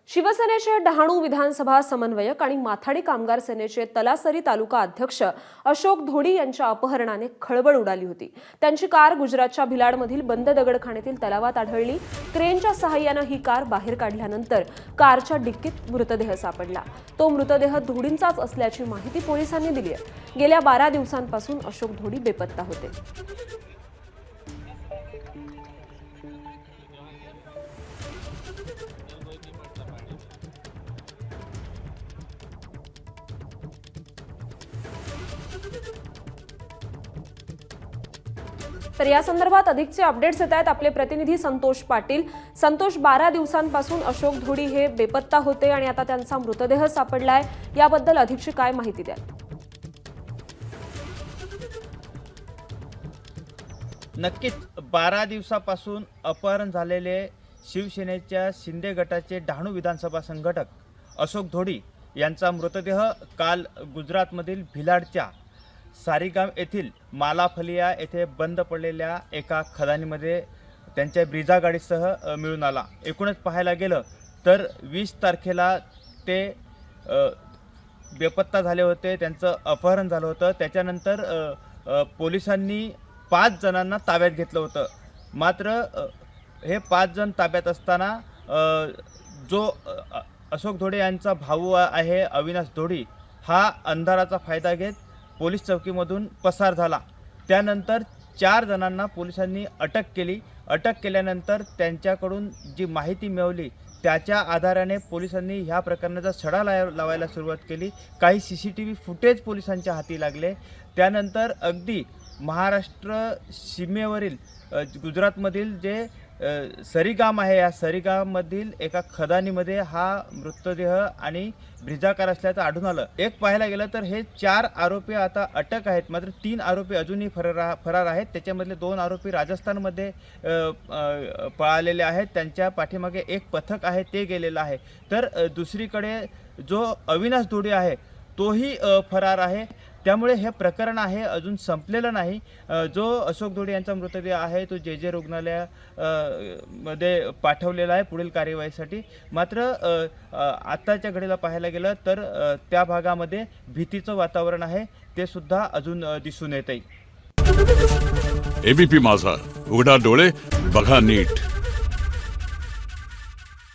शिवसेनेचे डहाणू विधानसभा समन्वयक आणि माथाडी कामगार सेनेचे तलासरी तालुका अध्यक्ष अशोक धोडी यांच्या अपहरणाने खळबळ उडाली होती। त्यांची कार गुजरातच्या भिलाडमधील बंद दगडखाण्यातील तलावात आढळली। क्रेनच्या सहाय्याने ही कार बाहेर काढल्यानंतर कारच्या डिक्कीत मृतदेह सापडला। तो मृतदेह धोडींचाच असल्याची माहिती पोलिसांनी दिली आहे। गेल्या 12 दिवसांपासून अशोक धोडी बेपत्ता होते। तर या संदर्भात अधिकचे अपडेट्स येत आहेत। आपले प्रतिनिधी संतोष पाटील। संतोष, 12 दिवसांपासून अशोक धोडी हे बेपत्ता होते आणि आता त्यांचा मृतदेह सापडलाय, याबद्दल अधिकची काय माहिती द्या? नक्कीच 12 दिवसापासून अपहरण झालेले शिवसेनेच्या शिंदे गटाचे डहाणू विधानसभा संघटक अशोक धोडी यांचा मृतदेह काल गुजरातमधील भिलाडच्या सारीगाम येथील मालाफलिया येथे बंद पडलेल्या एका खदानीमध्ये त्यांच्या ब्रिजा गाडीसह मिळून आला। एकूणच पाहायला गेलं तर 20 तारखेला ते बेपत्ता झाले होते, त्यांचं अपहरण झालं होतं। त्याच्यानंतर पोलिसांनी 5 जणांना ताब्यात घेतलं होतं। मात्र हे 5 जण ताब्यात असताना जो अशोक धोडी यांचा भाऊ आहे अविनाश धोडी, हा अंधाराचा फायदा घेत पोलीस चौकीमधून पसार झाला। त्यानंतर 4 जणांना पोलिसांनी अटक केली। अटक केल्यानंतर त्यांच्याकडून जी माहिती मिळवली त्याच्या आधाराने पोलिसांनी ह्या प्रकरणाचा छडा लावायला सुरुवात केली। काही CCTV फुटेज पोलिसांच्या हाती लागले। त्यानंतर अगदी महाराष्ट्र सीमेवरील गुजरातमधील जे सरीगाम आहे, या सरीगाममधील एका खदानीमध्ये हा मृतदेह आणि ब्रिजा कार असल्याचं आढळून आलं। एक पाहायला गेलं तर हे 4 आरोपी आता अटक आहेत, मात्र 3 आरोपी अजूनही फरार आहेत। त्याच्यामधले 2 आरोपी राजस्थानमध्ये पळालेले आहेत। त्यांच्या पाठीमागे एक पथक आहे ते गेलेलं आहे। तर दुसरीकडे जो अविनाश धोडी आहे तोही फरार आहे। त्यामुळे हे प्रकरण आहे अजून संपलेलं नाही। जो अशोक धोडी यांचा मृतदेह आहे तो जे रुग्णालयामध्ये पाठवलेला आहे पुढील कार्यवाहीसाठी। मात्र आत्ताच्या घडीला पाहायला गेलं तर त्या भागामध्ये भीतीचं वातावरण आहे, ते सुद्धा अजून दिसून येत आहे। ABP माझा, उघडा डोळे बघा नीट।